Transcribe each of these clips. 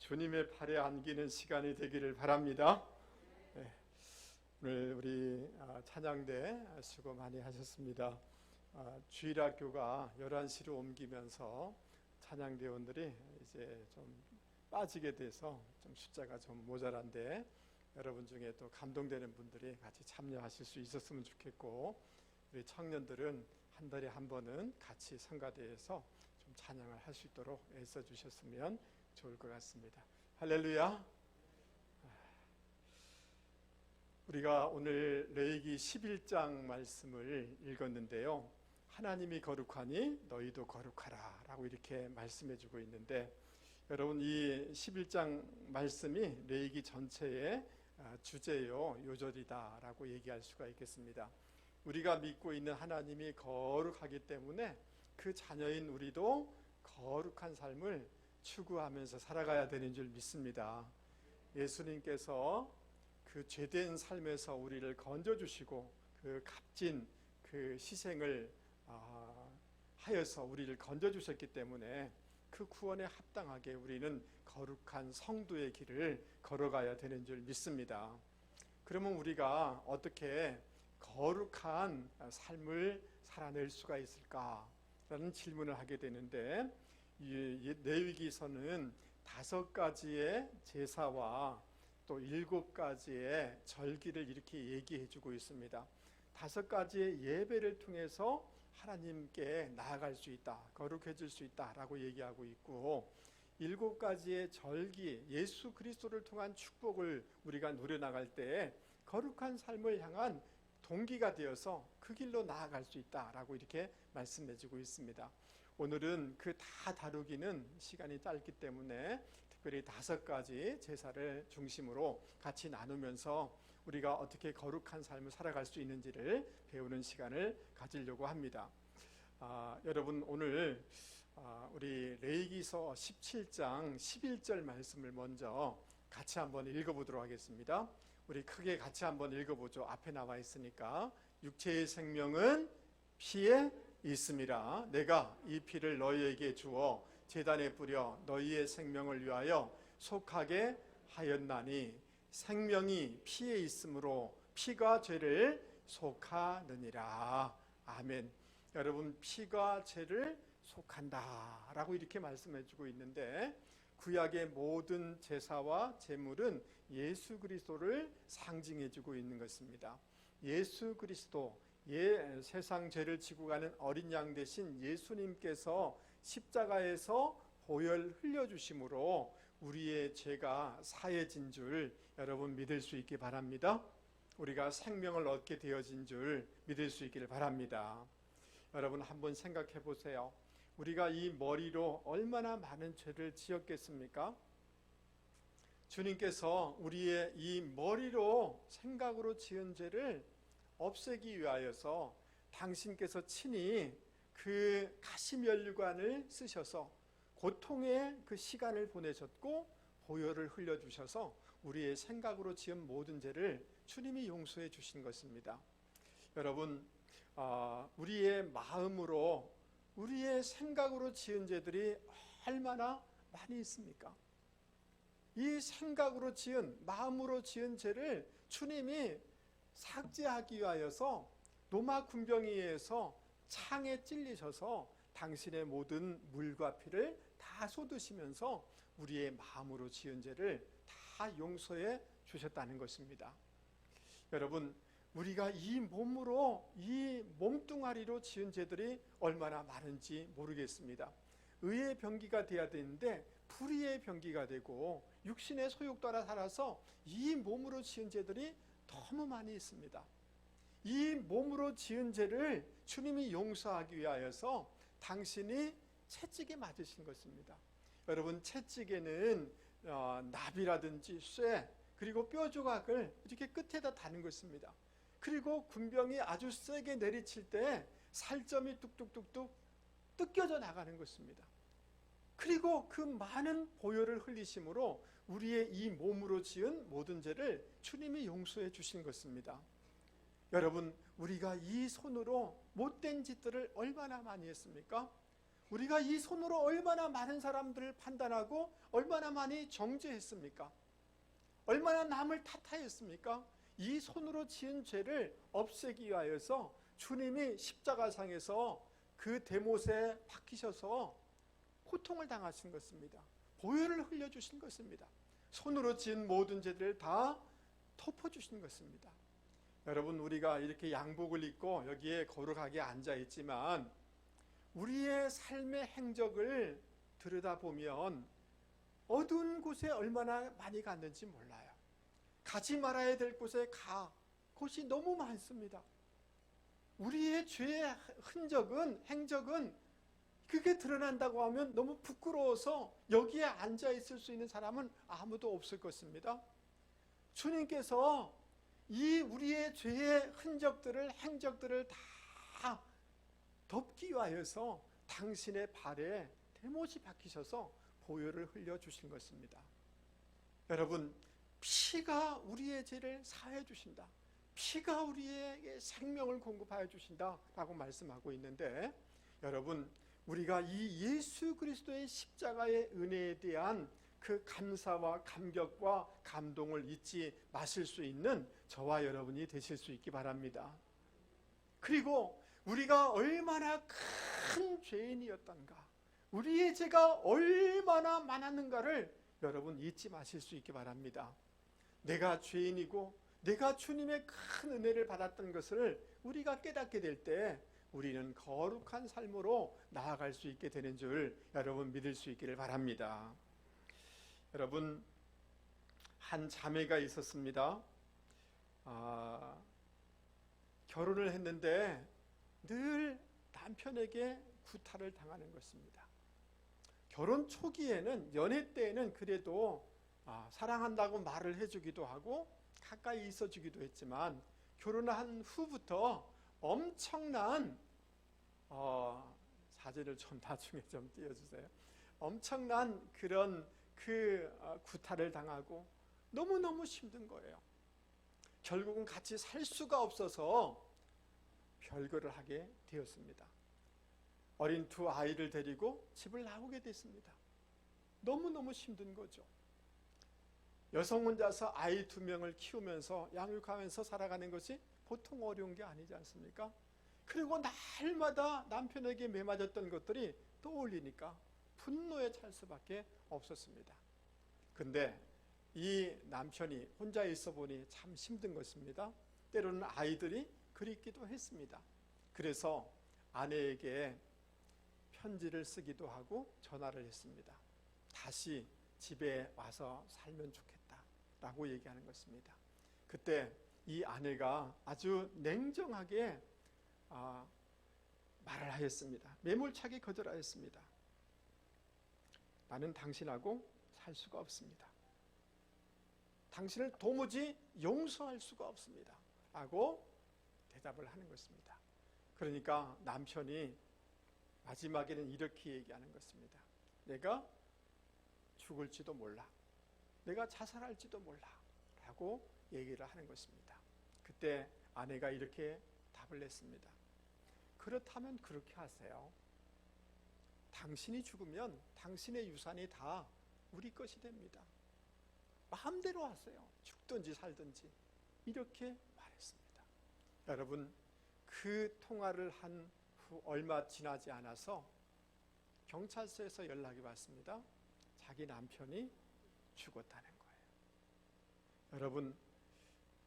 주님의 팔에 안기는 시간이 되기를 바랍니다. 네, 오늘 우리 찬양대 수고 많이 하셨습니다. 주일학교가 11시로 옮기면서 찬양대원들이 이제 좀 빠지게 돼서 좀 숫자가 좀 모자란데, 여러분 중에 또 감동되는 분들이 같이 참여하실 수 있었으면 좋겠고, 우리 청년들은 한 달에 한 번은 같이 성가대에서 좀 찬양을 할 수 있도록 애써 주셨으면 좋을 것 같습니다. 할렐루야. 우리가 오늘 레위기 11장 말씀을 읽었는데요, 하나님이 거룩하니 너희도 거룩하라 라고 이렇게 말씀해 주고 있는데, 여러분 이 11장 말씀이 레위기 전체의 주제요, 요절이다 라고 얘기할 수가 있겠습니다. 우리가 믿고 있는 하나님이 거룩하기 때문에 그 자녀인 우리도 거룩한 삶을 추구하면서 살아가야 되는 줄 믿습니다. 예수님께서 그 죄된 삶에서 우리를 건져주시고 그 값진 그 희생을 하여서 우리를 건져주셨기 때문에 그 구원에 합당하게 우리는 거룩한 성도의 길을 걸어가야 되는 줄 믿습니다. 그러면 우리가 어떻게 거룩한 삶을 살아낼 수가 있을까라는 질문을 하게 되는데, 이 레위기서는 5가지의 제사와 또 7가지의 절기를 이렇게 얘기해 주고 있습니다. 5가지의 예배를 통해서 하나님께 나아갈 수 있다, 거룩해질 수 있다라고 얘기하고 있고, 7가지의 절기, 예수 그리스도를 통한 축복을 우리가 누려나갈 때 거룩한 삶을 향한 동기가 되어서 그 길로 나아갈 수 있다라고 이렇게 말씀해 주고 있습니다. 오늘은 그 다 다루기는 시간이 짧기 때문에 특별히 5가지 제사를 중심으로 같이 나누면서 우리가 어떻게 거룩한 삶을 살아갈 수 있는지를 배우는 시간을 가지려고 합니다. 여러분 오늘 우리 레위기서 17장 11절 말씀을 먼저 같이 한번 읽어보도록 하겠습니다. 우리 크게 같이 한번 읽어보죠. 앞에 나와 있으니까. 육체의 생명은 피에 있음이라. 내가 이 피를 너희에게 주어 제단에 뿌려 너희의 생명을 위하여 속하게 하였나니, 생명이 피에 있으므로 피가 죄를 속하느니라. 아멘. 여러분, 피가 죄를 속한다 라고 이렇게 말씀해 주고 있는데, 구약의 모든 제사와 제물은 예수 그리스도를 상징해 주고 있는 것입니다. 예수 그리스도, 세상 죄를 지고 가는 어린 양 대신 예수님께서 십자가에서 보혈 흘려주심으로 우리의 죄가 사해진 줄 여러분 믿을 수 있기 바랍니다. 우리가 생명을 얻게 되어진 줄 믿을 수 있기를 바랍니다. 여러분 한번 생각해 보세요. 우리가 이 머리로 얼마나 많은 죄를 지었겠습니까? 주님께서 우리의 이 머리로 생각으로 지은 죄를 없애기 위하여서 당신께서 친히 그 가시면류관을 쓰셔서 고통의 그 시간을 보내셨고 보혈을 흘려주셔서 우리의 생각으로 지은 모든 죄를 주님이 용서해 주신 것입니다. 여러분, 우리의 마음으로, 우리의 생각으로 지은 죄들이 얼마나 많이 있습니까? 이 생각으로 지은, 마음으로 지은 죄를 주님이 삭제하기 위하여서 로마 군병에서 창에 찔리셔서 당신의 모든 물과 피를 다 쏟으시면서 우리의 마음으로 지은 죄를 다 용서해 주셨다는 것입니다. 여러분, 우리가 이 몸으로, 이 몸뚱아리로 지은 죄들이 얼마나 많은지 모르겠습니다. 의의 병기가 돼야 되는데 불의의 병기가 되고 육신의 소욕 따라 살아서 이 몸으로 지은 죄들이 너무 많이 있습니다. 이 몸으로 지은 죄를 주님이 용서하기 위하여서 당신이 채찍에 맞으신 것입니다. 여러분, 채찍에는 나비라든지 쇠, 그리고 뼈 조각을 이렇게 끝에다 다는 것입니다. 그리고 군병이 아주 세게 내리칠 때 살점이 뚝뚝뚝뚝 뜯겨져 나가는 것입니다. 그리고 그 많은 보혈을 흘리심으로 우리의 이 몸으로 지은 모든 죄를 주님이 용서해 주신 것입니다. 여러분, 우리가 이 손으로 못된 짓들을 얼마나 많이 했습니까? 우리가 이 손으로 얼마나 많은 사람들을 판단하고 얼마나 많이 정죄했습니까? 얼마나 남을 탓하였습니까? 이 손으로 지은 죄를 없애기 위하여서 주님이 십자가상에서 그 대못에 박히셔서 고통을 당하신 것입니다. 보혈을 흘려주신 것입니다. 손으로 지은 모든 죄들을 다 덮어주신 것입니다. 여러분, 우리가 이렇게 양복을 입고 여기에 거룩하게 앉아있지만 우리의 삶의 행적을 들여다보면 어두운 곳에 얼마나 많이 갔는지 몰라요. 가지 말아야 될 곳에 곳이 너무 많습니다. 우리의 죄의 흔적은, 행적은 그게 드러난다고 하면 너무 부끄러워서 여기에 앉아있을 수 있는 사람은 아무도 없을 것입니다. 주님께서 이 우리의 죄의 흔적들을, 행적들을 다 덮기 위하여서 당신의 발에 대못이 박히셔서 보혈을 흘려주신 것입니다. 여러분, 피가 우리의 죄를 사해 주신다. 피가 우리에게 생명을 공급하여 주신다 라고 말씀하고 있는데, 여러분, 우리가 이 예수 그리스도의 십자가의 은혜에 대한 그 감사와 감격과 감동을 잊지 마실 수 있는 저와 여러분이 되실 수 있기 바랍니다. 그리고 우리가 얼마나 큰 죄인이었던가, 우리의 죄가 얼마나 많았는가를 여러분 잊지 마실 수 있기 바랍니다. 내가 죄인이고 내가 주님의 큰 은혜를 받았던 것을 우리가 깨닫게 될 때 우리는 거룩한 삶으로 나아갈 수 있게 되는 줄 여러분 믿을 수 있기를 바랍니다. 여러분, 한 자매가 있었습니다. 결혼을 했는데 늘 남편에게 구타를 당하는 것입니다. 결혼 초기에는, 연애 때에는 그래도 사랑한다고 말을 해주기도 하고 가까이 있어주기도 했지만 결혼한 후부터 엄청난 사진을 좀 나중에 좀 띄워주세요. 엄청난 그런 구타를 당하고 너무너무 힘든 거예요. 결국은 같이 살 수가 없어서 별거를 하게 되었습니다. 어린 두 아이를 데리고 집을 나오게 됐습니다. 너무너무 힘든 거죠. 여성 혼자서 아이 2명을 키우면서 양육하면서 살아가는 것이 보통 어려운 게 아니지 않습니까? 그리고 날마다 남편에게 매맞았던 것들이 떠올리니까 분노에 찰 수밖에 없었습니다. 근데 이 남편이 혼자 있어 보니 참 힘든 것입니다. 때로는 아이들이 그립기도 했습니다. 그래서 아내에게 편지를 쓰기도 하고 전화를 했습니다. 다시 집에 와서 살면 좋겠다라고 얘기하는 것입니다. 그때 이 아내가 아주 냉정하게 말을 하였습니다. 매몰차게 거절하였습니다. 나는 당신하고 살 수가 없습니다. 당신을 도무지 용서할 수가 없습니다. 라고 대답을 하는 것입니다. 그러니까 남편이 마지막에는 이렇게 얘기하는 것입니다. 내가 죽을지도 몰라. 내가 자살할지도 몰라. 라고 얘기를 하는 것입니다. 그때 아내가 이렇게 답을 냈습니다. 그렇다면 그렇게 하세요. 당신이 죽으면 당신의 유산이 다 우리 것이 됩니다. 마음대로 하세요. 죽든지 살든지. 이렇게 말했습니다. 여러분, 그 통화를 한 후 얼마 지나지 않아서 경찰서에서 연락이 왔습니다. 자기 남편이 죽었다는 거예요. 여러분,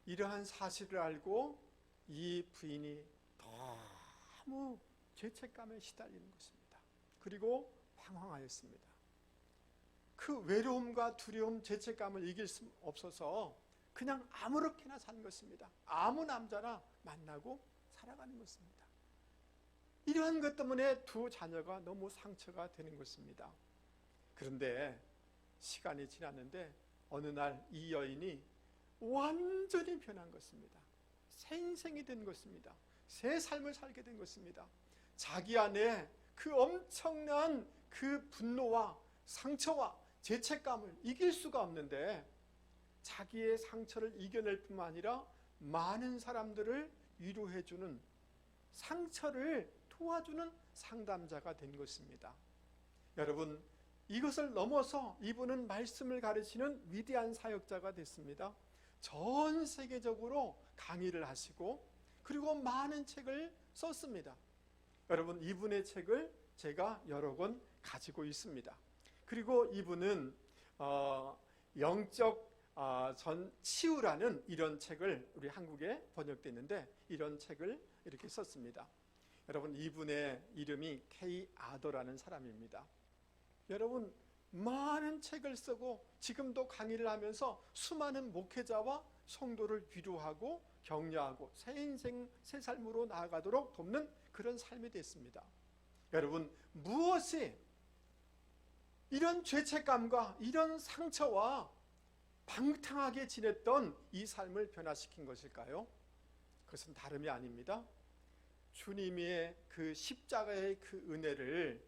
이러한 사실을 알고 이 부인이 너무 죄책감에 시달리는 것입니다. 그리고 방황하였습니다. 그 외로움과 두려움, 죄책감을 이길 수 없어서 그냥 아무렇게나 사는 것입니다. 아무 남자나 만나고 살아가는 것입니다. 이러한 것 때문에 두 자녀가 너무 상처가 되는 것입니다. 그런데 시간이 지났는데 어느 날 이 여인이 완전히 변한 것입니다. 새 인생이 된 것입니다. 새 삶을 살게 된 것입니다. 자기 안에 그 엄청난 그 분노와 상처와 죄책감을 이길 수가 없는데 자기의 상처를 이겨낼 뿐만 아니라 많은 사람들을 위로해주는, 상처를 도와주는 상담자가 된 것입니다. 여러분, 이것을 넘어서 이분은 말씀을 가르치는 위대한 사역자가 됐습니다. 전 세계적으로 강의를 하시고 그리고 많은 책을 썼습니다. 여러분, 이분의 책을 제가 여러 권 가지고 있습니다. 그리고 이분은 영적 치유라는 이런 책을 우리 한국에 번역됐는데 이런 책을 이렇게 썼습니다. 여러분, 이분의 이름이 Kay Arthur라는 사람입니다. 여러분, 많은 책을 쓰고 지금도 강의를 하면서 수많은 목회자와 성도를 위로하고 격려하고 새 인생 새 삶으로 나아가도록 돕는 그런 삶이 됐습니다. 여러분, 무엇이 이런 죄책감과 이런 상처와 방탕하게 지냈던 이 삶을 변화시킨 것일까요? 그것은 다름이 아닙니다. 주님의 그 십자가의 그 은혜를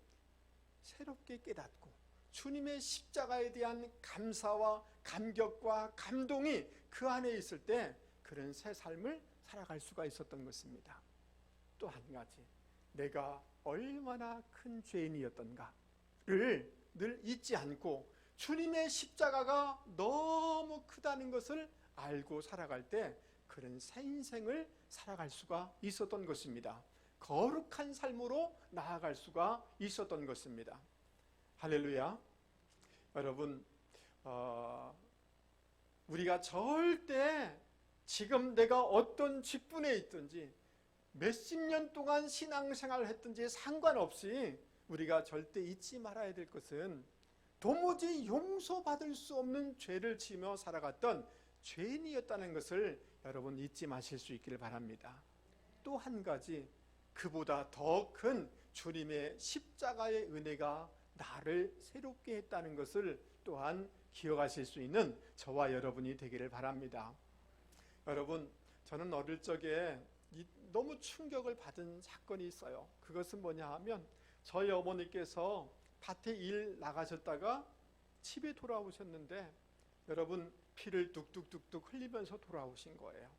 새롭게 깨닫고 주님의 십자가에 대한 감사와 감격과 감동이 그 안에 있을 때 그런 새 삶을 살아갈 수가 있었던 것입니다. 또 한 가지, 내가 얼마나 큰 죄인이었던가를 늘 잊지 않고 주님의 십자가가 너무 크다는 것을 알고 살아갈 때 그런 새 인생을 살아갈 수가 있었던 것입니다. 거룩한 삶으로 나아갈 수가 있었던 것입니다. 할렐루야. 여러분, 우리가 절대 지금 내가 어떤 직분에 있든지 몇십 년 동안 신앙생활을 했든지 상관없이 우리가 절대 잊지 말아야 될 것은 도무지 용서받을 수 없는 죄를 지며 살아갔던 죄인이었다는 것을 여러분 잊지 마실 수 있기를 바랍니다. 또 한 가지, 그보다 더 큰 주님의 십자가의 은혜가 나를 새롭게 했다는 것을 또한 기억하실 수 있는 저와 여러분이 되기를 바랍니다. 여러분, 저는 어릴 적에 너무 충격을 받은 사건이 있어요. 그것은 뭐냐 하면 저희 어머니께서 밭에 일 나가셨다가 집에 돌아오셨는데 여러분, 피를 뚝뚝뚝뚝 흘리면서 돌아오신 거예요.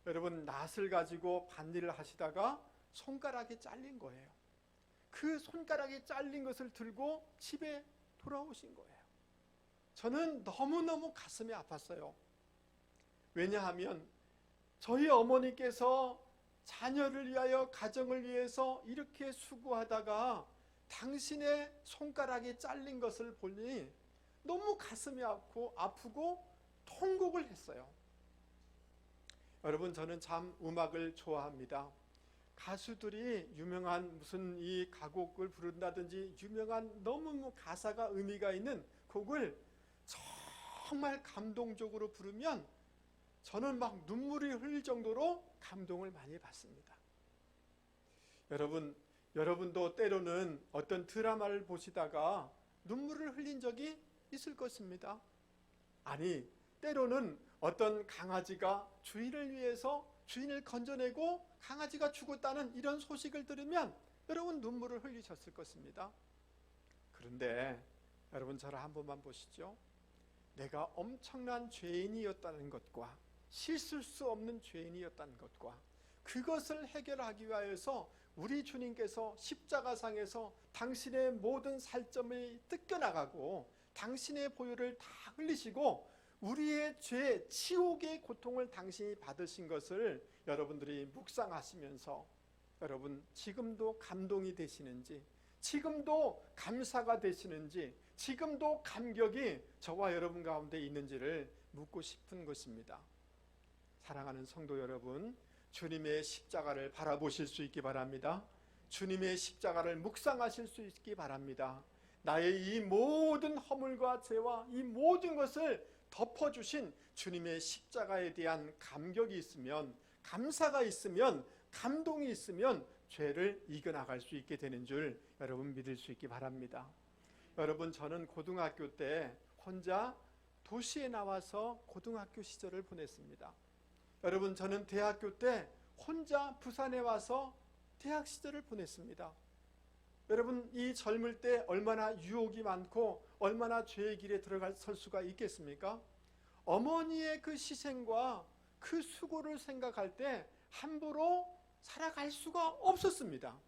여러분, 낫을 가지고 밭일을 하시다가 손가락이 잘린 거예요. 그 손가락이 잘린 것을 들고 집에 돌아오신 거예요. 저는 너무너무 가슴이 아팠어요. 왜냐하면 저희 어머니께서 자녀를 위하여 가정을 위해서 이렇게 수고하다가 당신의 손가락이 잘린 것을 보니 너무 가슴이 아프고 통곡을 했어요. 여러분, 저는 참 음악을 좋아합니다. 가수들이 유명한 무슨 이 가곡을 부른다든지 유명한 너무 가사가 의미가 있는 곡을 정말 감동적으로 부르면 저는 막 눈물이 흘릴 정도로 감동을 많이 받습니다. 여러분도 때로는 어떤 드라마를 보시다가 눈물을 흘린 적이 있을 것입니다. 아니, 때로는 어떤 강아지가 주인을 위해서 주인을 건져내고 강아지가 죽었다는 이런 소식을 들으면 여러분 눈물을 흘리셨을 것입니다. 그런데 여러분, 저를 한 번만 보시죠. 내가 엄청난 죄인이었다는 것과 씻을 수 없는 죄인이었다는 것과 그것을 해결하기 위하여서 우리 주님께서 십자가상에서 당신의 모든 살점이 뜯겨나가고 당신의 보혈을 다 흘리시고 우리의 죄, 치욕의 고통을 당신이 받으신 것을 여러분들이 묵상하시면서 여러분, 지금도 감동이 되시는지, 지금도 감사가 되시는지, 지금도 감격이 저와 여러분 가운데 있는지를 묻고 싶은 것입니다. 사랑하는 성도 여러분, 주님의 십자가를 바라보실 수 있기 바랍니다. 주님의 십자가를 묵상하실 수 있기 바랍니다. 나의 이 모든 허물과 죄와 이 모든 것을 덮어주신 주님의 십자가에 대한 감격이 있으면, 감사가 있으면, 감동이 있으면 죄를 이겨나갈 수 있게 되는 줄 여러분 믿을 수 있기 바랍니다. 여러분, 저는 고등학교 때 혼자 도시에 나와서 고등학교 시절을 보냈습니다. 여러분, 저는 대학교 때 혼자 부산에 와서 대학 시절을 보냈습니다. 여러분, 이 젊을 때 얼마나 유혹이 많고 얼마나 죄의 길에 설 수가 있겠습니까? 어머니의 그 희생과 그 수고를 생각할 때 함부로 살아갈 수가 없었습니다.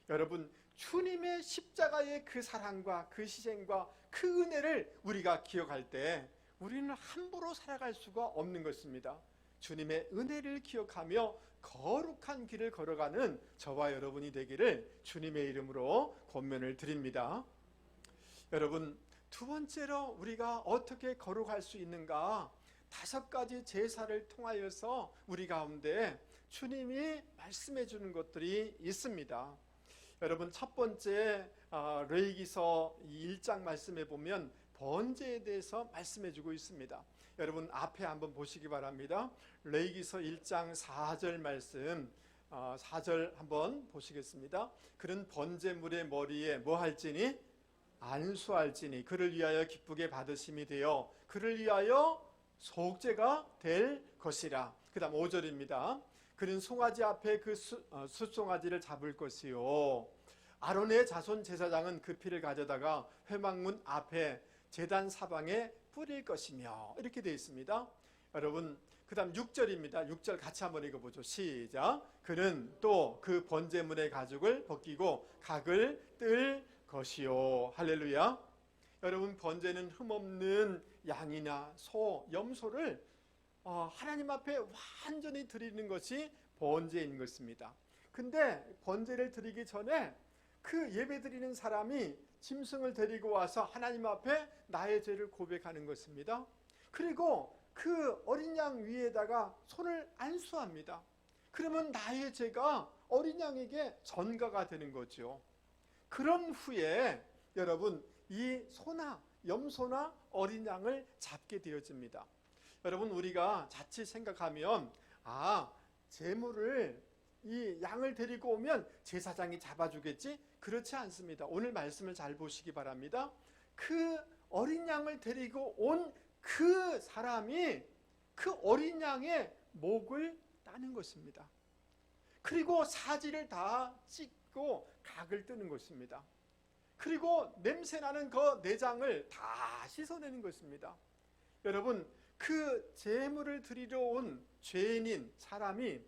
여러분, 주님의 십자가의 그 사랑과 그 희생과 그 은혜를 우리가 기억할 때 우리는 함부로 살아갈 수가 없는 것입니다. 주님의 은혜를 기억하며 거룩한 길을 걸어가는 저와 여러분이 되기를 주님의 이름으로 권면을 드립니다. 여러분, 두 번째로 우리가 어떻게 거룩할 수 있는가? 5가지 제사를 통하여서 우리 가운데 주님이 말씀해 주는 것들이 있습니다. 여러분, 첫 번째 레위기서 1장 말씀해 보면 번제에 대해서 말씀해 주고 있습니다. 여러분, 앞에 한번 보시기 바랍니다. 레위기서 1장 4절 말씀, 4절 한번 보시겠습니다. 그는 번제물의 머리에 뭐 할지니? 안수할지니 그를 위하여 기쁘게 받으심이 되어 그를 위하여 속죄가 될 것이라. 그 다음 5절입니다. 그는 송아지 앞에 그 숫송아지를 잡을 것이요 아론의 자손 제사장은 그 피를 가져다가 회막문 앞에 제단 사방에 뿌릴 것이며, 이렇게 되어 있습니다. 여러분, 그 다음 6절입니다. 6절 같이 한번 읽어보죠. 시작. 그는 또 그 번제물의 가죽을 벗기고 각을 뜰 것이요. 할렐루야. 여러분, 번제는 흠없는 양이나 소, 염소를 하나님 앞에 완전히 드리는 것이 번제인 것입니다. 근데 번제를 드리기 전에 그 예배 드리는 사람이 짐승을 데리고 와서 하나님 앞에 나의 죄를 고백하는 것입니다. 그리고 그 어린 양 위에다가 손을 안수합니다. 그러면 나의 죄가 어린 양에게 전가가 되는 거죠. 그런 후에 여러분, 이 소나 염소나 어린 양을 잡게 되어집니다. 여러분, 우리가 자칫 생각하면 제물을 이 양을 데리고 오면 제사장이 잡아주겠지? 그렇지 않습니다. 오늘 말씀을 잘 보시기 바랍니다. 그 어린 양을 데리고 온 그 사람이 그 어린 양의 목을 따는 것입니다. 그리고 사지를 다 찢고 각을 뜨는 것입니다. 그리고 냄새나는 그 내장을 다 씻어내는 것입니다. 여러분, 그 제물을 드리러 온 죄인인 사람이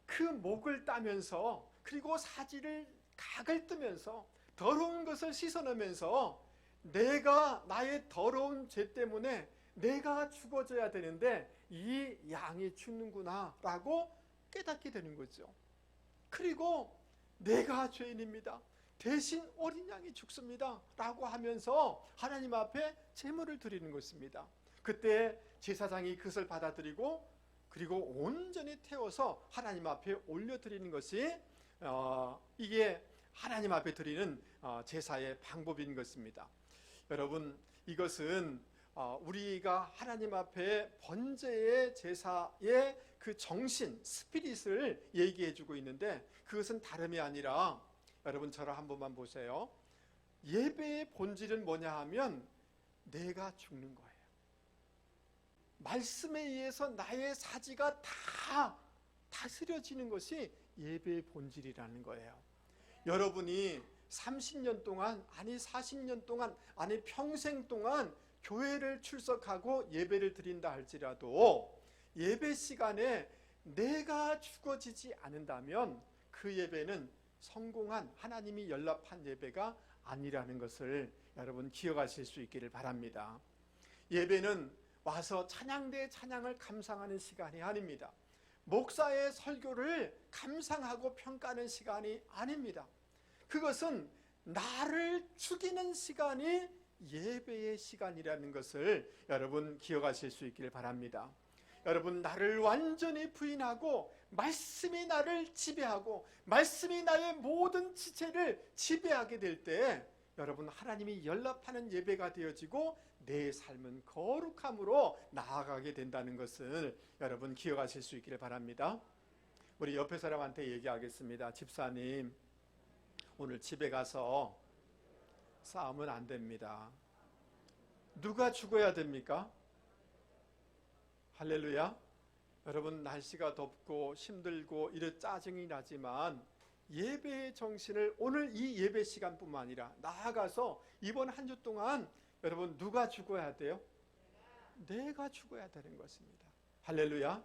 그 목을 따면서 그리고 사지를 각을 뜨면서 더러운 것을 씻어내면서 내가 나의 더러운 죄 때문에 내가 죽어져야 되는데 이 양이 죽는구나 라고 깨닫게 되는 거죠. 그리고 내가 죄인입니다. 대신 어린 양이 죽습니다 라고 하면서 하나님 앞에 제물을 드리는 것입니다. 그때 제사장이 그것을 받아들이고 그리고 온전히 태워서 하나님 앞에 올려드리는 것이 이게 하나님 앞에 드리는 제사의 방법인 것입니다. 여러분, 이것은 우리가 하나님 앞에 번제의 제사의 그 정신, 스피릿을 얘기해 주고 있는데 그것은 다름이 아니라 여러분, 저를 한 번만 보세요. 예배의 본질은 뭐냐 하면 내가 죽는 거예요. 말씀에 의해서 나의 사지가 다 다스려지는 것이 예배의 본질이라는 거예요. 여러분이 30년 동안, 아니 40년 동안, 아니 평생 동안 교회를 출석하고 예배를 드린다 할지라도 예배 시간에 내가 죽어지지 않는다면 그 예배는 성공한, 하나님이 연락한 예배가 아니라는 것을 여러분 기억하실 수 있기를 바랍니다. 예배는 와서 찬양대의 찬양을 감상하는 시간이 아닙니다. 목사의 설교를 감상하고 평가하는 시간이 아닙니다. 그것은 나를 죽이는 시간이 예배의 시간이라는 것을 여러분 기억하실 수 있기를 바랍니다. 여러분, 나를 완전히 부인하고 말씀이 나를 지배하고 말씀이 나의 모든 지체를 지배하게 될 때 여러분, 하나님이 연락하는 예배가 되어지고 내 삶은 거룩함으로 나아가게 된다는 것을 여러분 기억하실 수 있기를 바랍니다. 우리 옆에 사람한테 얘기하겠습니다. 집사님, 오늘 집에 가서 싸우면 안 됩니다. 누가 죽어야 됩니까? 할렐루야. 여러분, 날씨가 덥고 힘들고 이래 짜증이 나지만 예배의 정신을 오늘 이 예배 시간뿐만 아니라 나아가서 이번 한 주 동안 여러분, 누가 죽어야 돼요? 내가 죽어야 되는 것입니다. 할렐루야.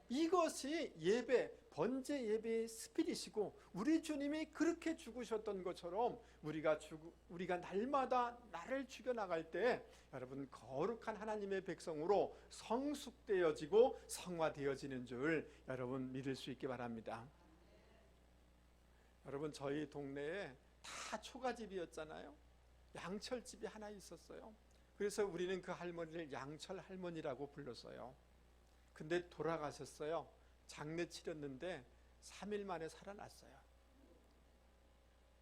이것이 예배, 번제 예배의 스피릿이고 우리 주님이 그렇게 죽으셨던 것처럼 우리가 날마다 나를 죽여나갈 때 여러분 거룩한 하나님의 백성으로 성숙되어지고 성화되어지는 줄 여러분 믿을 수 있기 바랍니다. 여러분 저희 동네에 다 초가집이었잖아요. 양철집이 하나 있었어요. 그래서 우리는 그 할머니를 양철 할머니라고 불렀어요. 근데 돌아가셨어요. 장례 치렀는데 3일 만에 살아났어요.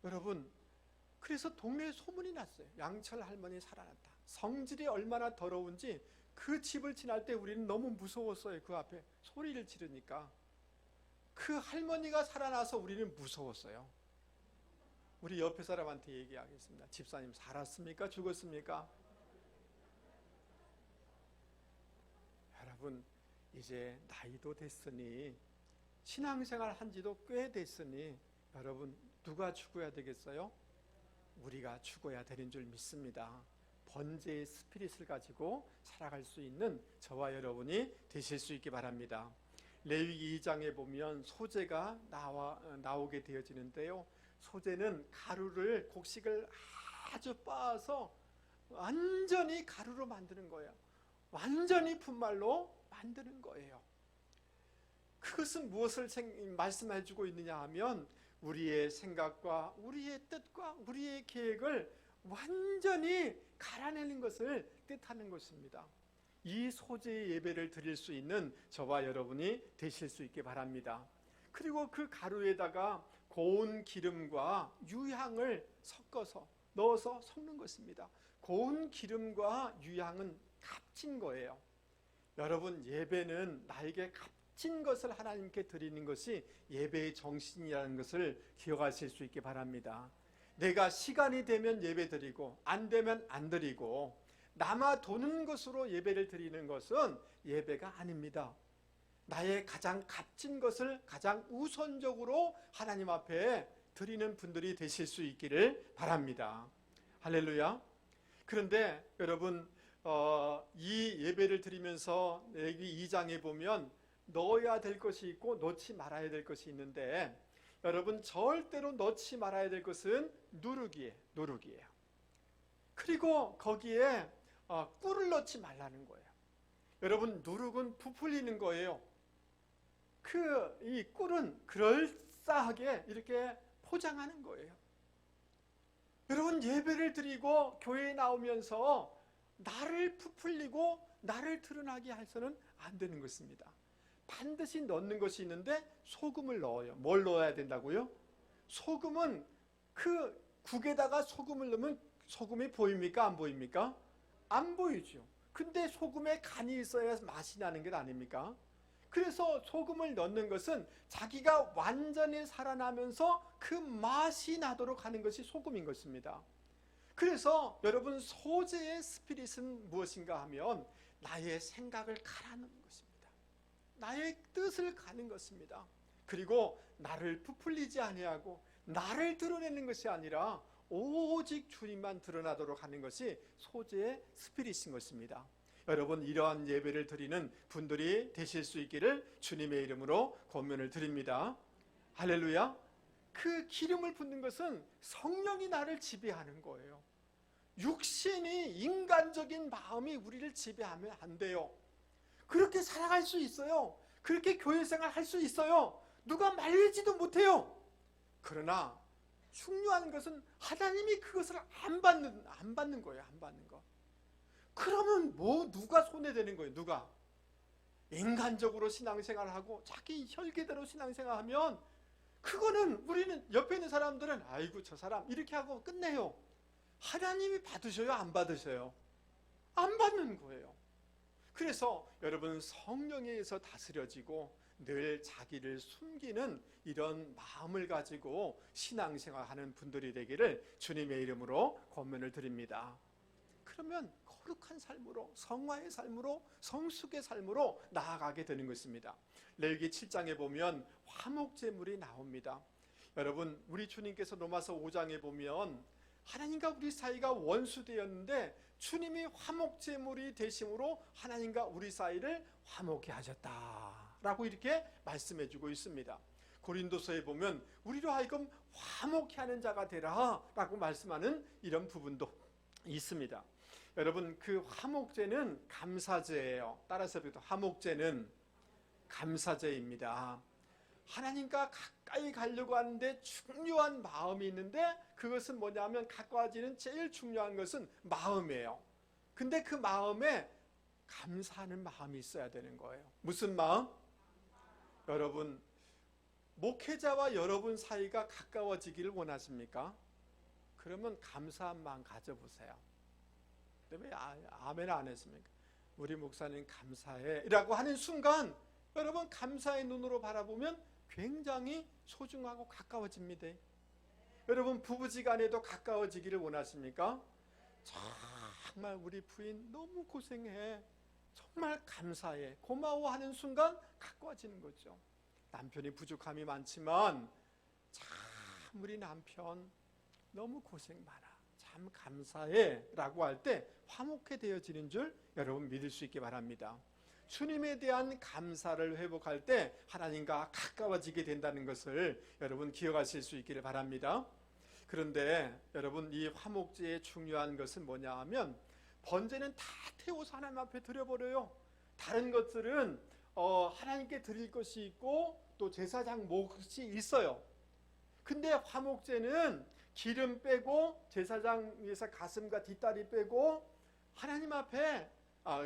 여러분 그래서 동네에 소문이 났어요. 양철 할머니 살아났다. 성질이 얼마나 더러운지 그 집을 지날 때 우리는 너무 무서웠어요. 그 앞에 소리를 지르니까. 그 할머니가 살아나서 우리는 무서웠어요. 우리 옆에 사람한테 얘기하겠습니다. 집사님 살았습니까? 죽었습니까? 여러분 이제 나이도 됐으니 신앙생활 한 지도 꽤 됐으니 여러분 누가 죽어야 되겠어요? 우리가 죽어야 되는 줄 믿습니다. 번제의 스피릿을 가지고 살아갈 수 있는 저와 여러분이 되실 수 있기 바랍니다. 레위기 2장에 보면 소제가 나오게 되어지는데요. 소제는 가루를 곡식을 아주 빻아서 완전히 가루로 만드는 거예요. 완전히 분말로 만드는 거예요. 그것은 무엇을 말씀해 주고 있느냐 하면 우리의 생각과 우리의 뜻과 우리의 계획을 완전히 갈아내는 것을 뜻하는 것입니다. 이 소제의 예배를 드릴 수 있는 저와 여러분이 되실 수 있기 바랍니다. 그리고 그 가루에다가 고운 기름과 유향을 섞어서 넣어서 섞는 것입니다. 고운 기름과 유향은 값진 거예요. 여러분 예배는 나에게 값진 것을 하나님께 드리는 것이 예배의 정신이라는 것을 기억하실 수 있기 바랍니다. 내가 시간이 되면 예배 드리고 안 되면 안 드리고 남아 도는 것으로 예배를 드리는 것은 예배가 아닙니다. 나의 가장 값진 것을 가장 우선적으로 하나님 앞에 드리는 분들이 되실 수 있기를 바랍니다. 할렐루야. 그런데 여러분 이 예배를 드리면서 레위기 2장에 보면 넣어야 될 것이 있고 넣지 말아야 될 것이 있는데 여러분 절대로 넣지 말아야 될 것은 누룩이에요. 그리고 거기에 꿀을 넣지 말라는 거예요. 여러분 누룩은 부풀리는 거예요. 이 꿀은 그럴싸하게 이렇게 포장하는 거예요. 여러분 예배를 드리고 교회에 나오면서 나를 부풀리고 나를 드러나게 해서는 안 되는 것입니다. 반드시 넣는 것이 있는데 소금을 넣어요. 뭘 넣어야 된다고요? 소금은 그 국에다가 소금을 넣으면 소금이 보입니까? 안 보입니까? 안 보이죠. 근데 소금에 간이 있어야 맛이 나는 것 아닙니까? 그래서 소금을 넣는 것은 자기가 완전히 살아나면서 그 맛이 나도록 하는 것이 소금인 것입니다. 그래서 여러분 소제의 스피릿은 무엇인가 하면 나의 생각을 가라는 것입니다. 나의 뜻을 가는 것입니다. 그리고 나를 부풀리지 아니하고 나를 드러내는 것이 아니라 오직 주님만 드러나도록 하는 것이 소제의 스피릿인 것입니다. 여러분 이러한 예배를 드리는 분들이 되실 수 있기를 주님의 이름으로 권면을 드립니다. 할렐루야. 그 기름을 붓는 것은 성령이 나를 지배하는 거예요. 육신이 인간적인 마음이 우리를 지배하면 안 돼요. 그렇게 살아갈 수 있어요. 그렇게 교회생활 할 수 있어요. 누가 말리지도 못해요. 그러나 중요한 것은 하나님이 그것을 안 받는 거예요. 안 받는 거. 그러면 누가 손해되는 거예요? 누가? 인간적으로 신앙생활하고 자기 혈기대로 신앙생활하면 그거는 우리는 옆에 있는 사람들은 아이고 저 사람 이렇게 하고 끝내요. 하나님이 받으셔요? 안 받으셔요? 안 받는 거예요. 그래서 여러분 성령에 의해서 다스려지고 늘 자기를 숨기는 이런 마음을 가지고 신앙생활하는 분들이 되기를 주님의 이름으로 권면을 드립니다. 그러면 거룩한 삶으로 성화의 삶으로 성숙의 삶으로 나아가게 되는 것입니다. 레위기 7장에 보면 화목제물이 나옵니다. 여러분 우리 주님께서 로마서 5장에 보면 하나님과 우리 사이가 원수되었는데 주님이 화목제물이 되심으로 하나님과 우리 사이를 화목케 하셨다 라고 이렇게 말씀해 주고 있습니다. 고린도서에 보면 우리로 하여금 화목해 하는 자가 되라 라고 말씀하는 이런 부분도 있습니다. 여러분, 그 화목제는 감사제예요. 따라서 화목제는 감사제입니다. 하나님과 가까이 가려고 하는데 중요한 마음이 있는데, 그것은 뭐냐면 가까워지는 제일 중요한 것은 마음이에요. 근데 그 마음에 감사하는 마음이 있어야 되는 거예요. 무슨 마음? 여러분, 목회자와 여러분 사이가 가까워지기를 원하십니까? 그러면 감사한 마음 가져보세요. 왜 아멘 안 했습니까? 우리 목사님 감사해 라고 하는 순간 여러분 감사의 눈으로 바라보면 굉장히 소중하고 가까워집니다. 여러분 부부지간에도 가까워지기를 원하십니까? 정말 우리 부인 너무 고생해, 정말 감사해, 고마워하는 순간 가까워지는 거죠. 남편이 부족함이 많지만 참 우리 남편 너무 고생 많아, 참 감사해 라고 할 때 화목해 되어지는 줄 여러분 믿을 수 있기 바랍니다. 주님에 대한 감사를 회복할 때 하나님과 가까워지게 된다는 것을 여러분 기억하실 수 있기를 바랍니다. 그런데 여러분, 이 화목제의 중요한 것은 뭐냐 하면 번제는 다 태워서 하나님 앞에 드려버려요. 다른 것들은 하나님께 드릴 것이 있고 또 제사장 몫이 있어요. 근데 화목제는 기름 빼고 제사장에서 가슴과 뒷다리 빼고 하나님 앞에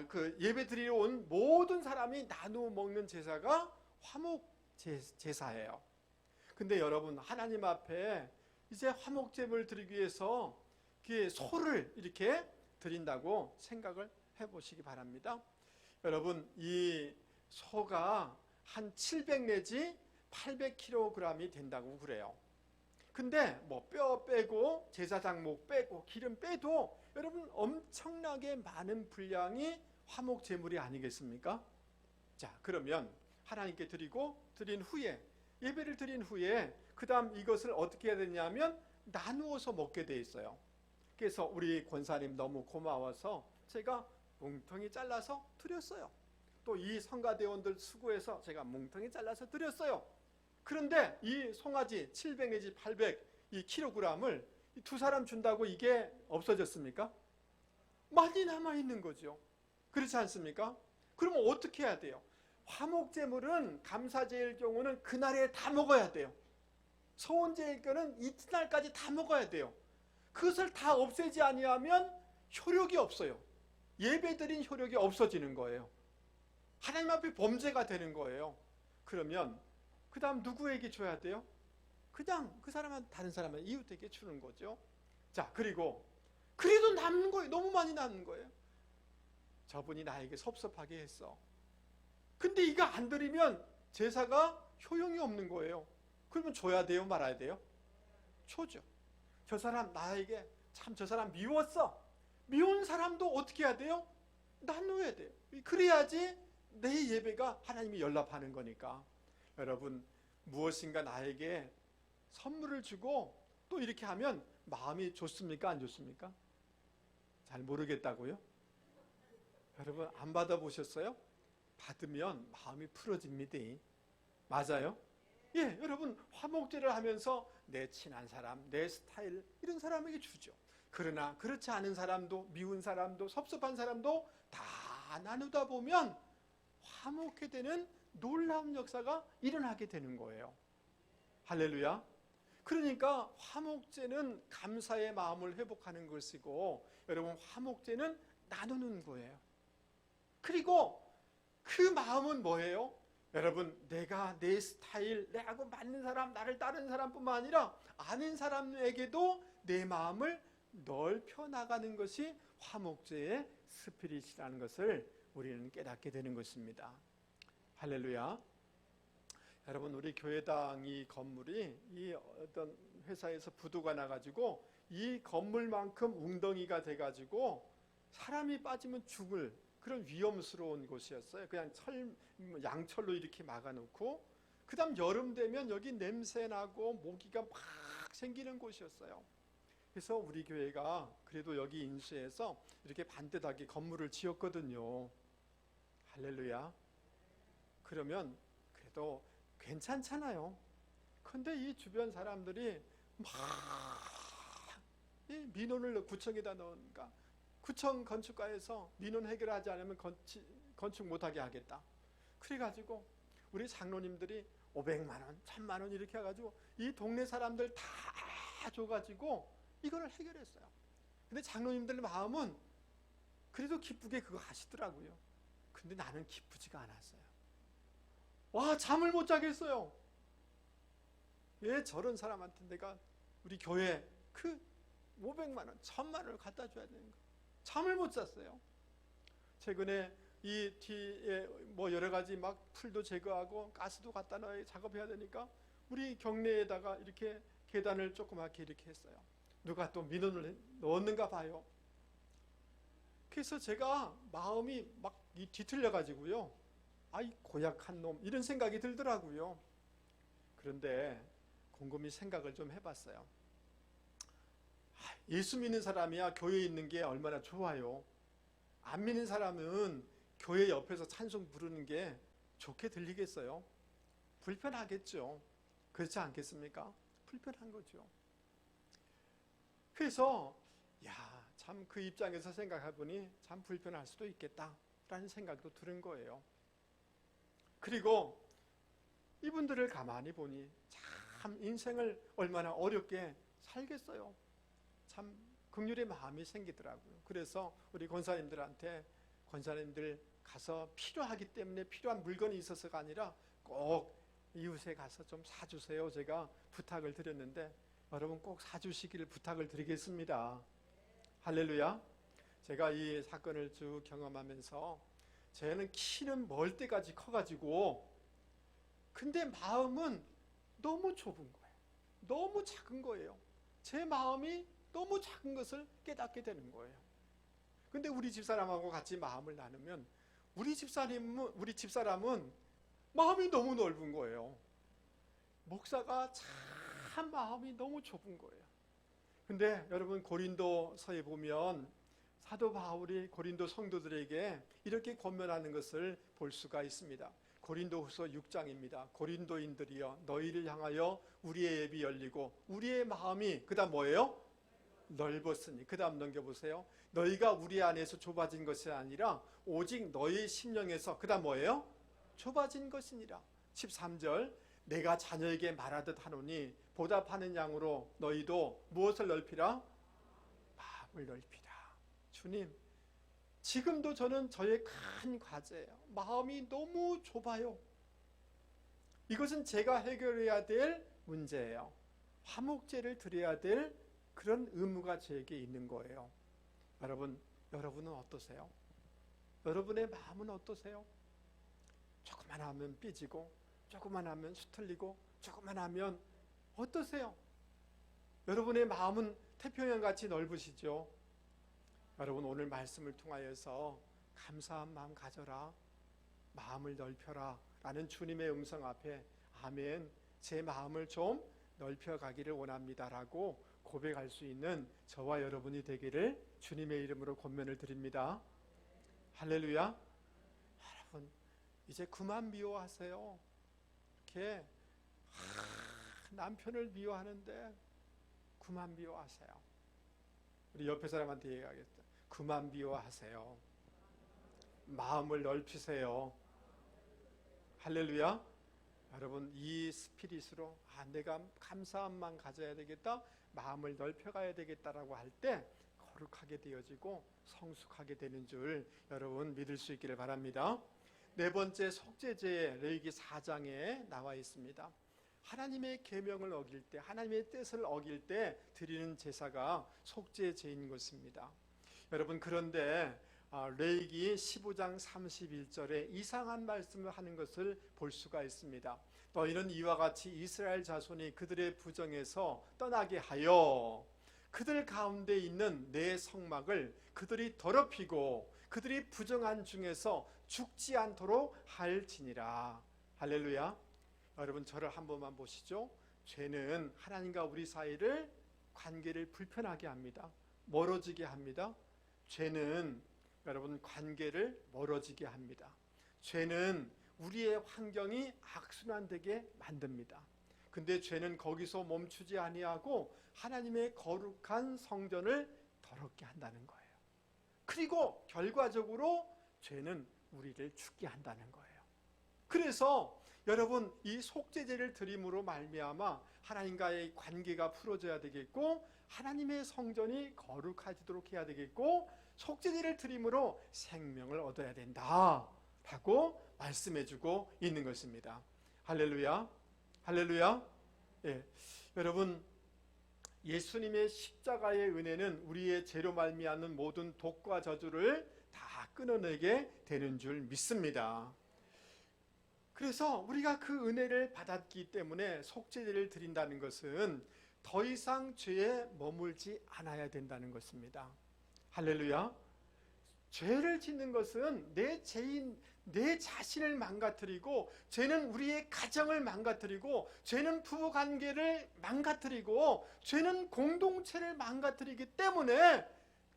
그 예배 드리러 온 모든 사람이 나누어 먹는 제사가 화목 제사예요. 근데 여러분, 하나님 앞에 이제 화목제물 드리기 위해서 소를 이렇게 드린다고 생각을 해보시기 바랍니다. 여러분, 이 소가 한 700 내지 800kg이 된다고 그래요. 근데 뭐 뼈 빼고 제사장 목 빼고 기름 빼도 여러분 엄청나게 많은 분량이 화목 제물이 아니겠습니까? 자, 그러면 하나님께 드린 후에, 예배를 드린 후에 그 다음 이것을 어떻게 해야 되냐면 나누어서 먹게 돼 있어요. 그래서 우리 권사님 너무 고마워서 제가 뭉텅이 잘라서 드렸어요. 또 이 성가대원들 수고해서 제가 뭉텅이 잘라서 드렸어요. 그런데 이 송아지 700 내지 800 이 킬로그램을 두 사람 준다고 이게 없어졌습니까? 많이 남아있는 거죠. 그렇지 않습니까? 그러면 어떻게 해야 돼요? 화목제물은 감사제일 경우는 그날에 다 먹어야 돼요. 서원제일 경우는 이튿날까지 다 먹어야 돼요. 그것을 다 없애지 아니하면 효력이 없어요. 예배드린 효력이 없어지는 거예요. 하나님 앞에 범죄가 되는 거예요. 그러면 그 다음 누구에게 줘야 돼요? 그냥 그 사람한테, 다른 사람한테, 이웃에게 주는 거죠. 자, 그리고 그래도 남는 거예요. 너무 많이 남는 거예요. 저분이 나에게 섭섭하게 했어. 근데 이거 안 드리면 제사가 효용이 없는 거예요. 그러면 줘야 돼요, 말아야 돼요? 줘죠. 저 사람 나에게 참 저 사람 미웠어. 미운 사람도 어떻게 해야 돼요? 나눠야 돼요. 그래야지 내 예배가 하나님이 연락하는 거니까. 여러분, 무엇인가 나에게 선물을 주고 또 이렇게 하면 마음이 좋습니까? 안 좋습니까? 잘 모르겠다고요? 여러분, 안 받아보셨어요? 받으면 마음이 풀어집니다. 맞아요? 예, 여러분, 화목제를 하면서 내 친한 사람, 내 스타일 이런 사람에게 주죠. 그러나 그렇지 않은 사람도, 미운 사람도, 섭섭한 사람도 다 나누다 보면 화목해 되는 놀라운 역사가 일어나게 되는 거예요. 할렐루야. 그러니까 화목제는 감사의 마음을 회복하는 것이고, 여러분 화목제는 나누는 거예요. 그리고 그 마음은 뭐예요? 여러분, 내가 내 스타일, 내하고 맞는 사람, 나를 따르는 사람뿐만 아니라 아는 사람에게도 내 마음을 넓혀 나가는 것이 화목제의 스피릿이라는 것을 우리는 깨닫게 되는 것입니다. 할렐루야. 여러분, 우리 교회당 이 건물이 이 어떤 회사에서 부도가 나가지고 이 건물만큼 웅덩이가 돼가지고 사람이 빠지면 죽을 그런 위험스러운 곳이었어요. 그냥 양철로 이렇게 막아놓고, 그 다음 여름 되면 여기 냄새나고 모기가 막 생기는 곳이었어요. 그래서 우리 교회가 그래도 여기 인수해서 이렇게 반듯하게 건물을 지었거든요. 할렐루야. 그러면 또 괜찮잖아요. 근데 이 주변 사람들이 막 이 민원을 구청에다 넣으니까 구청 건축가에서 민원 해결하지 않으면 건축 못하게 하겠다. 그래가지고 우리 장로님들이 500만 원, 1000만 원 이렇게 해가지고 이 동네 사람들 다 줘가지고 이거를 해결했어요. 근데 장로님들 마음은 그래도 기쁘게 그거 하시더라고요. 근데 나는 기쁘지가 않았어요. 와, 잠을 못 자겠어요. 왜 저런 사람한테 내가 우리 교회 그 500만 원, 1000만 원을 갖다 줘야 되는 거. 잠을 못 잤어요. 최근에 이 뒤에 뭐 여러 가지 막 풀도 제거하고 가스도 갖다 넣어야 작업해야 되니까 우리 경내에다가 이렇게 계단을 조그맣게 이렇게 했어요. 누가 또 민원을 넣었는가 봐요. 그래서 제가 마음이 막 뒤틀려 가지고요. 아이 고약한 놈 이런 생각이 들더라고요. 그런데 곰곰이 생각을 좀 해봤어요. 예수 믿는 사람이야 교회에 있는 게 얼마나 좋아요. 안 믿는 사람은 교회 옆에서 찬송 부르는 게 좋게 들리겠어요? 불편하겠죠. 그렇지 않겠습니까? 불편한 거죠. 그래서 참 그 입장에서 생각해보니 참 불편할 수도 있겠다라는 생각도 드는 거예요. 그리고 이분들을 가만히 보니 참 인생을 얼마나 어렵게 살겠어요. 참 긍휼의 마음이 생기더라고요. 그래서 우리 권사님들한테 권사님들 가서 필요하기 때문에 필요한 물건이 있어서가 아니라 꼭 이웃에 가서 좀 사주세요. 제가 부탁을 드렸는데 여러분 꼭 사주시기를 부탁을 드리겠습니다. 할렐루야. 제가 이 사건을 쭉 경험하면서 쟤는 키는 멀 때까지 커가지고 근데 마음은 너무 좁은 거예요. 너무 작은 거예요. 제 마음이 너무 작은 것을 깨닫게 되는 거예요. 근데 우리 집사람하고 같이 마음을 나누면 우리 집사람은 마음이 너무 넓은 거예요. 목사가 참 마음이 너무 좁은 거예요. 근데 여러분 고린도서에 보면 사도 바울이 고린도 성도들에게 이렇게 권면하는 것을 볼 수가 있습니다. 고린도후서 6장입니다. 고린도인들이여 너희를 향하여 우리의 입이 열리고 우리의 마음이 그다음 뭐예요? 넓었으니. 그다음 넘겨보세요. 너희가 우리 안에서 좁아진 것이 아니라 오직 너희 심령에서 그다음 뭐예요? 좁아진 것이니라. 13절 내가 자녀에게 말하듯 하노니 보답하는 양으로 너희도 무엇을 넓히라? 마음을 넓히라. 주님, 지금도 저는 저의 큰 과제예요. 마음이 너무 좁아요. 이것은 제가 해결해야 될 문제예요. 화목제를 드려야 될 그런 의무가 저에게 있는 거예요. 여러분은 어떠세요? 여러분의 마음은 어떠세요? 조금만 하면 삐지고 조금만 하면 수틀리고 조금만 하면 어떠세요? 여러분의 마음은 태평양같이 넓으시죠? 여러분 오늘 말씀을 통하여서 감사한 마음 가져라, 마음을 넓혀라 라는 주님의 음성 앞에 아멘, 제 마음을 좀 넓혀가기를 원합니다 라고 고백할 수 있는 저와 여러분이 되기를 주님의 이름으로 권면을 드립니다. 할렐루야. 여러분 이제 그만 미워하세요. 이렇게 남편을 미워하는데 그만 미워하세요. 우리 옆에 사람한테 얘기하겠다. 그만 미워하세요. 마음을 넓히세요. 할렐루야. 여러분 이 스피릿으로 내가 감사함만 가져야 되겠다, 마음을 넓혀가야 되겠다라고 할 때 거룩하게 되어지고 성숙하게 되는 줄 여러분 믿을 수 있기를 바랍니다. 네 번째 속죄제에 레위기 4장에 나와 있습니다. 하나님의 계명을 어길 때, 하나님의 뜻을 어길 때 드리는 제사가 속죄제인 것입니다. 여러분 그런데 레위기 15장 31절에 이상한 말씀을 하는 것을 볼 수가 있습니다. 너희는 이와 같이 이스라엘 자손이 그들의 부정에서 떠나게 하여 그들 가운데 있는 내 성막을 그들이 더럽히고 그들이 부정한 중에서 죽지 않도록 할지니라. 할렐루야. 여러분 저를 한 번만 보시죠. 죄는 하나님과 우리 사이를 관계를 불편하게 합니다. 멀어지게 합니다. 죄는 여러분 관계를 멀어지게 합니다. 죄는 우리의 환경이 악순환되게 만듭니다. 근데 죄는 거기서 멈추지 아니하고 하나님의 거룩한 성전을 더럽게 한다는 거예요. 그리고 결과적으로 죄는 우리를 죽게 한다는 거예요. 그래서 여러분, 이 속죄제를 드림으로 말미암아 하나님과의 관계가 풀어져야 되겠고, 하나님의 성전이 거룩해지도록 해야 되겠고, 속죄제를 드림으로 생명을 얻어야 된다 라고 말씀해주고 있는 것입니다. 할렐루야, 할렐루야. 예, 여러분, 예수님의 십자가의 은혜는 우리의 죄로 말미암는 모든 독과 저주를 다 끊어내게 되는 줄 믿습니다. 그래서 우리가 그 은혜를 받았기 때문에 속죄제를 드린다는 것은 더 이상 죄에 머물지 않아야 된다는 것입니다. 할렐루야. 죄를 짓는 것은 내 자신을 망가뜨리고, 죄는 우리의 가정을 망가뜨리고, 죄는 부부관계를 망가뜨리고, 죄는 공동체를 망가뜨리기 때문에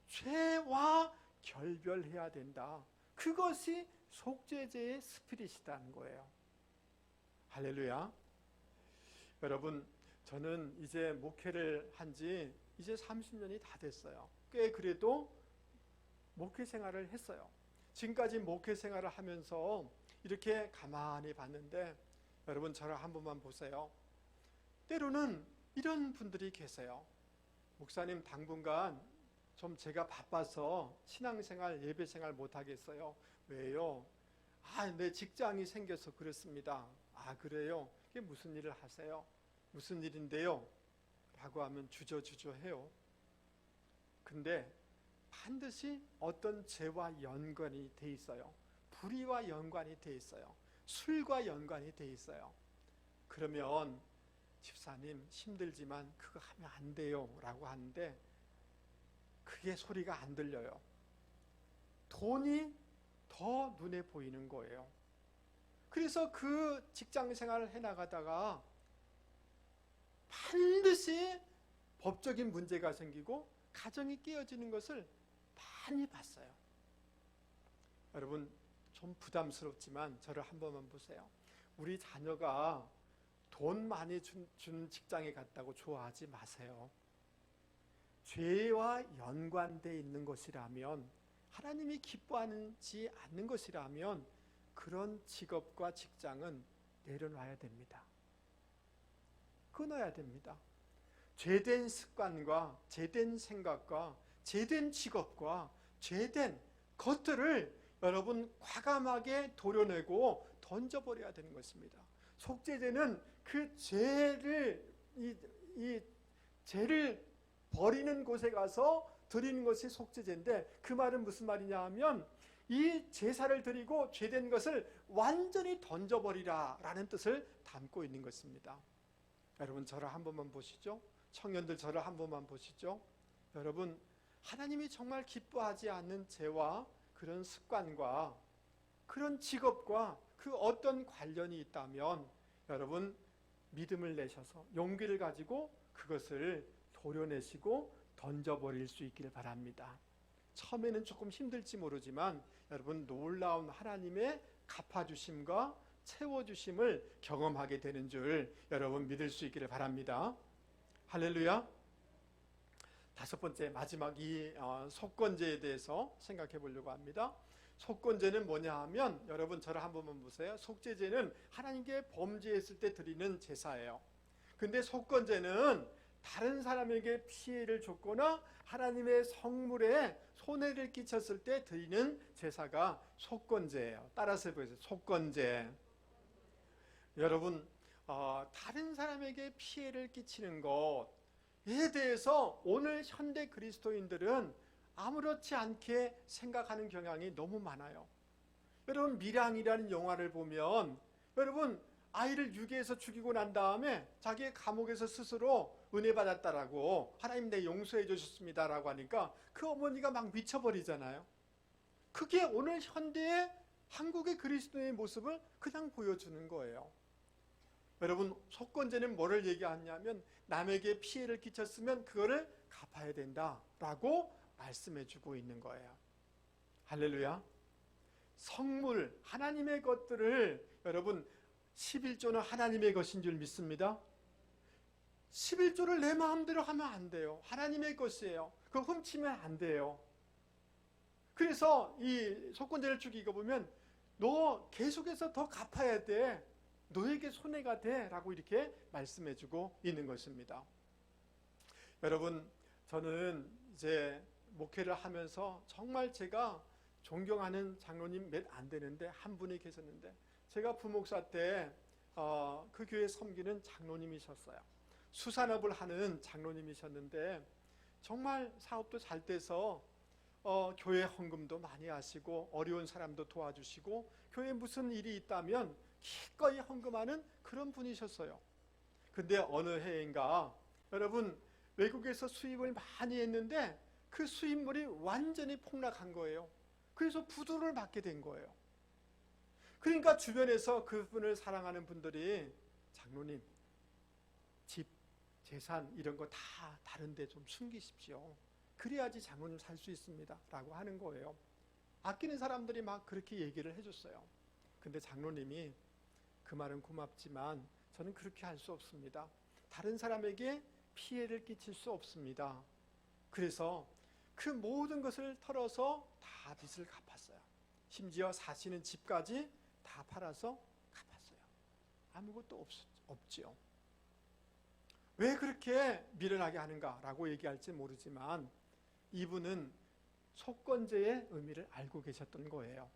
죄와 결별해야 된다. 그것이 속죄제의 스피릿이라는 거예요. 할렐루야. 여러분, 저는 이제 목회를 한 지 이제 30년이 다 됐어요. 꽤 그래도 목회 생활을 했어요. 지금까지 목회 생활을 하면서 이렇게 가만히 봤는데, 여러분 저를 한 번만 보세요. 때로는 이런 분들이 계세요. 목사님, 당분간 좀 제가 바빠서 신앙생활, 예배생활 못하겠어요. 왜요? 내 직장이 생겨서 그렇습니다. 그래요? 그게 무슨 일을 하세요? 무슨 일인데요? 라고 하면 주저해요. 근데 반드시 어떤 죄와 연관이 돼 있어요. 불의와 연관이 돼 있어요. 술과 연관이 돼 있어요. 그러면 집사님, 힘들지만 그거 하면 안 돼요 라고 하는데 그게 소리가 안 들려요. 돈이 더 눈에 보이는 거예요. 그래서 그 직장 생활을 해나가다가 반드시 법적인 문제가 생기고 가정이 깨어지는 것을 많이 봤어요. 여러분, 좀 부담스럽지만 저를 한 번만 보세요. 우리 자녀가 돈 많이 준 직장에 갔다고 좋아하지 마세요. 죄와 연관되어 있는 것이라면, 하나님이 기뻐하지 않는 것이라면 그런 직업과 직장은 내려놔야 됩니다. 끊어야 됩니다. 죄된 습관과 죄된 생각과 죄된 직업과 죄된 것들을 여러분 과감하게 도려내고 던져버려야 되는 것입니다. 속죄제는 그 죄를 이 죄를 버리는 곳에 가서 드리는 것이 속죄제인데, 그 말은 무슨 말이냐 하면 이 제사를 드리고 죄된 것을 완전히 던져버리라 라는 뜻을 담고 있는 것입니다. 여러분 저를 한 번만 보시죠. 청년들 저를 한 번만 보시죠. 여러분, 하나님이 정말 기뻐하지 않는 죄와 그런 습관과 그런 직업과 그 어떤 관련이 있다면 여러분 믿음을 내셔서 용기를 가지고 그것을 도려내시고 던져버릴 수 있기를 바랍니다. 처음에는 조금 힘들지 모르지만 여러분 놀라운 하나님의 갚아주심과 채워주심을 경험하게 되는 줄 여러분 믿을 수 있기를 바랍니다. 할렐루야. 다섯 번째, 마지막 이 속건제에 대해서 생각해 보려고 합니다. 속건제는 뭐냐 하면 여러분 저를 한 번만 보세요. 속죄제는 하나님께 범죄했을 때 드리는 제사예요. 근데 속건제는 다른 사람에게 피해를 줬거나 하나님의 성물에 손해를 끼쳤을 때 드리는 제사가 속건제예요. 따라서 보세요. 속건제. 여러분, 다른 사람에게 피해를 끼치는 것에 대해서 오늘 현대 그리스도인들은 아무렇지 않게 생각하는 경향이 너무 많아요. 여러분, 밀양이라는 영화를 보면 여러분 아이를 유괴해서 죽이고 난 다음에 자기의 감옥에서 스스로 은혜 받았다라고, 하나님 내 용서해 주셨습니다라고 하니까 그 어머니가 막 미쳐버리잖아요. 그게 오늘 현대의 한국의 그리스도의 모습을 그냥 보여주는 거예요. 여러분, 속건제는 뭐를 얘기하냐면 남에게 피해를 끼쳤으면 그거를 갚아야 된다라고 말씀해 주고 있는 거예요. 할렐루야. 성물, 하나님의 것들을 여러분 11조는 하나님의 것인 줄 믿습니다. 11조를 내 마음대로 하면 안 돼요. 하나님의 것이에요. 그거 훔치면 안 돼요. 그래서 이 속건제를 쭉 읽어보면 너 계속해서 더 갚아야 돼. 너에게 손해가 돼. 라고 이렇게 말씀해주고 있는 것입니다. 여러분, 저는 이제 목회를 하면서 정말 제가 존경하는 장로님 몇 안 되는데 한 분이 계셨는데, 제가 부목사 때 그 교회 섬기는 장로님이셨어요. 수산업을 하는 장로님이셨는데 정말 사업도 잘 돼서 교회 헌금도 많이 하시고 어려운 사람도 도와주시고 교회에 무슨 일이 있다면 기꺼이 헌금하는 그런 분이셨어요. 근데 어느 해인가 여러분 외국에서 수입을 많이 했는데 그 수입물이 완전히 폭락한 거예요. 그래서 부도를 맞게 된 거예요. 그러니까 주변에서 그분을 사랑하는 분들이 장로님 집, 재산 이런 거 다 다른 데 좀 숨기십시오. 그래야지 장로님 살 수 있습니다. 라고 하는 거예요. 아끼는 사람들이 막 그렇게 얘기를 해줬어요. 근데 장로님이 그 말은 고맙지만 저는 그렇게 할 수 없습니다. 다른 사람에게 피해를 끼칠 수 없습니다. 그래서 그 모든 것을 털어서 다 빚을 갚았어요. 심지어 사시는 집까지 다 팔아서 갚았어요. 아무것도 없지요. 왜 그렇게 미련하게 하는가라고 얘기할지 모르지만 이분은 속건제의 의미를 알고 계셨던 거예요.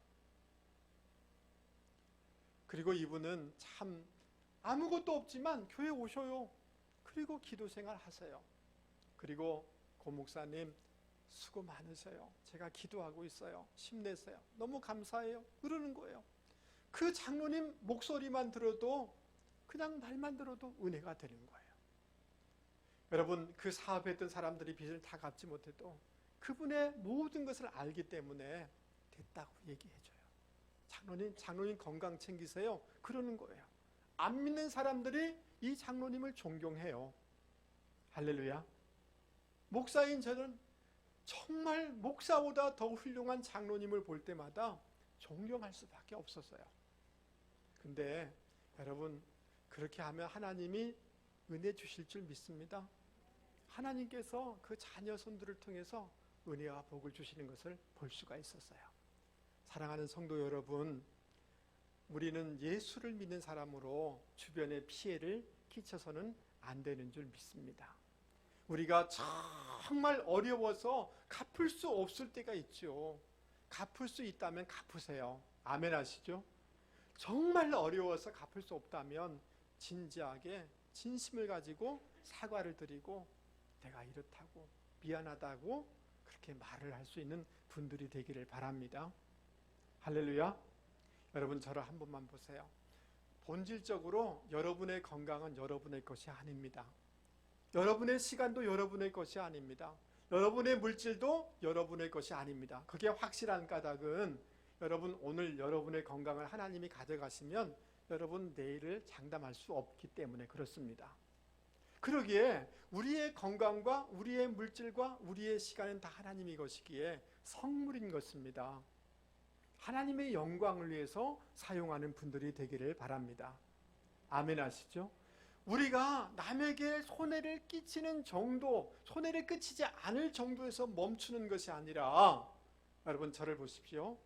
그리고 이분은 참 아무것도 없지만 교회 오셔요. 그리고 기도 생활 하세요. 그리고 고 목사님 수고 많으세요. 제가 기도하고 있어요. 힘내세요. 너무 감사해요. 그러는 거예요. 그 장로님 목소리만 들어도 그냥 말만 들어도 은혜가 되는 거예요. 여러분 그 사업했던 사람들이 빚을 다 갚지 못해도 그분의 모든 것을 알기 때문에 됐다고 얘기해줘요. 장로님 건강 챙기세요. 그러는 거예요. 안 믿는 사람들이 이 장로님을 존경해요. 할렐루야. 목사인 저는 정말 목사보다 더 훌륭한 장로님을 볼 때마다 존경할 수밖에 없었어요. 근데 여러분 그렇게 하면 하나님이 은혜 주실 줄 믿습니다. 하나님께서 그 자녀 손들을 통해서 은혜와 복을 주시는 것을 볼 수가 있었어요. 사랑하는 성도 여러분, 우리는 예수를 믿는 사람으로 주변에 피해를 끼쳐서는 안 되는 줄 믿습니다. 우리가 정말 어려워서 갚을 수 없을 때가 있죠. 갚을 수 있다면 갚으세요. 아멘 하시죠? 정말 어려워서 갚을 수 없다면 진지하게 진심을 가지고 사과를 드리고 내가 이렇다고 미안하다고 그렇게 말을 할 수 있는 분들이 되기를 바랍니다. 할렐루야. 여러분 저를 한 번만 보세요. 본질적으로 여러분의 건강은 여러분의 것이 아닙니다. 여러분의 시간도 여러분의 것이 아닙니다. 여러분의 물질도 여러분의 것이 아닙니다. 그게 확실한 까닭은 여러분 오늘 여러분의 건강을 하나님이 가져가시면 여러분 내일을 장담할 수 없기 때문에 그렇습니다. 그러기에 우리의 건강과 우리의 물질과 우리의 시간은 다 하나님의 것이기에 성물인 것입니다. 하나님의 영광을 위해서 사용하는 분들이 되기를 바랍니다. 아멘 하시죠? 우리가 남에게 손해를 끼치는 정도, 손해를 끼치지 않을 정도에서 멈추는 것이 아니라 여러분 저를 보십시오.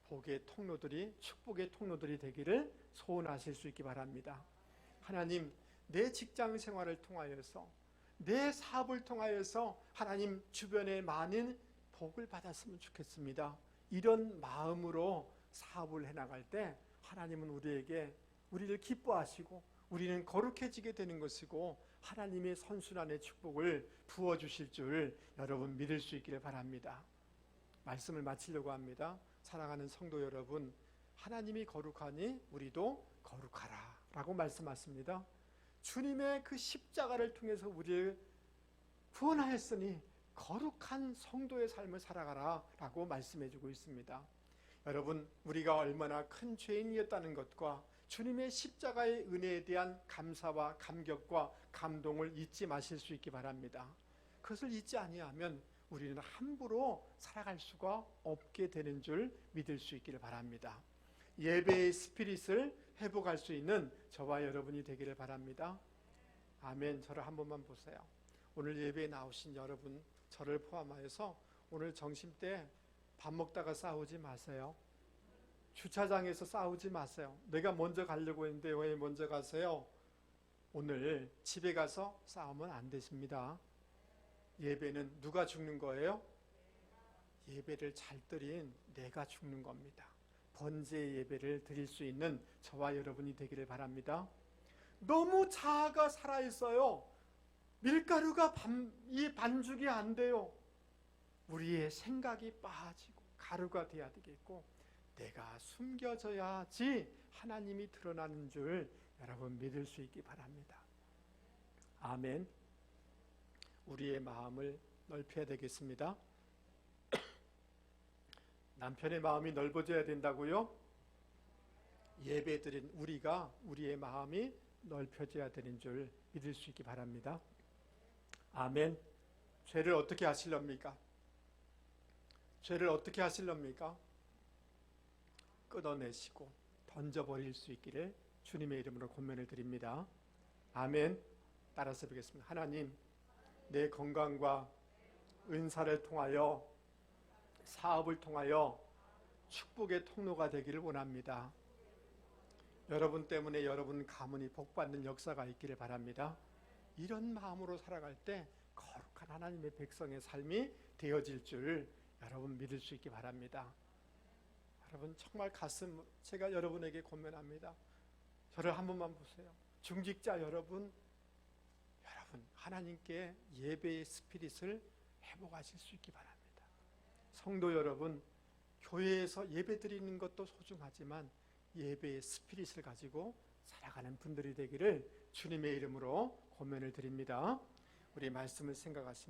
복의 통로들이, 축복의 통로들이 되기를 소원하실 수 있기 바랍니다. 하나님, 내 직장 생활을 통하여서 내 사업을 통하여서 하나님 주변에 많은 복을 받았으면 좋겠습니다. 이런 마음으로 사업을 해나갈 때 하나님은 우리를 기뻐하시고 우리는 거룩해지게 되는 것이고 하나님의 선순환의 축복을 부어주실 줄 여러분 믿을 수 있기를 바랍니다. 말씀을 마치려고 합니다. 사랑하는 성도 여러분, 하나님이 거룩하니 우리도 거룩하라 라고 말씀하십니다. 주님의 그 십자가를 통해서 우리를 구원하였으니 거룩한 성도의 삶을 살아가라 라고 말씀해주고 있습니다. 여러분 우리가 얼마나 큰 죄인이었다는 것과 주님의 십자가의 은혜에 대한 감사와 감격과 감동을 잊지 마실 수 있기 바랍니다. 그것을 잊지 아니하면 우리는 함부로 살아갈 수가 없게 되는 줄 믿을 수 있기를 바랍니다. 예배의 스피릿을 회복할 수 있는 저와 여러분이 되기를 바랍니다. 아멘. 저를 한 번만 보세요. 오늘 예배에 나오신 여러분, 저를 포함하여서 오늘 점심때 밥 먹다가 싸우지 마세요. 주차장에서 싸우지 마세요. 내가 먼저 가려고 했는데 왜 먼저 가세요? 오늘 집에 가서 싸우면 안 되십니다. 예배는 누가 죽는 거예요? 예배를 잘 드린 내가 죽는 겁니다. 번제 예배를 드릴 수 있는 저와 여러분이 되기를 바랍니다. 너무 자아가 살아있어요. 밀가루가 이 반죽이 안 돼요. 우리의 생각이 빠지고 가루가 돼야 되겠고 내가 숨겨져야지 하나님이 드러나는 줄 여러분 믿을 수 있기 바랍니다. 아멘. 우리의 마음을 넓혀야 되겠습니다. 남편의 마음이 넓어져야 된다고요? 예배드린 우리의 마음이 넓혀져야 되는 줄 믿을 수 있기 바랍니다. 아멘. 죄를 어떻게 하실랍니까? 죄를 어떻게 하실랍니까? 끊어내시고 던져버릴 수 있기를 주님의 이름으로 권면을 드립니다. 아멘. 따라서 보겠습니다. 하나님, 내 건강과 은사를 통하여 사업을 통하여 축복의 통로가 되기를 원합니다. 여러분 때문에 여러분 가문이 복받는 역사가 있기를 바랍니다. 이런 마음으로 살아갈 때 거룩한 하나님의 백성의 삶이 되어질 줄 여러분 믿을 수 있기 바랍니다. 여러분 정말 제가 여러분에게 권면합니다. 저를 한 번만 보세요. 중직자 여러분 하나님께 예배의 스피릿을 회복하실 수 있기 바랍니다. 성도 여러분, 교회에서 예배 드리는 것도 소중하지만 예배의 스피릿을 가지고 살아가는 분들이 되기를 주님의 이름으로 권면을 드립니다. 우리 말씀을 생각하시면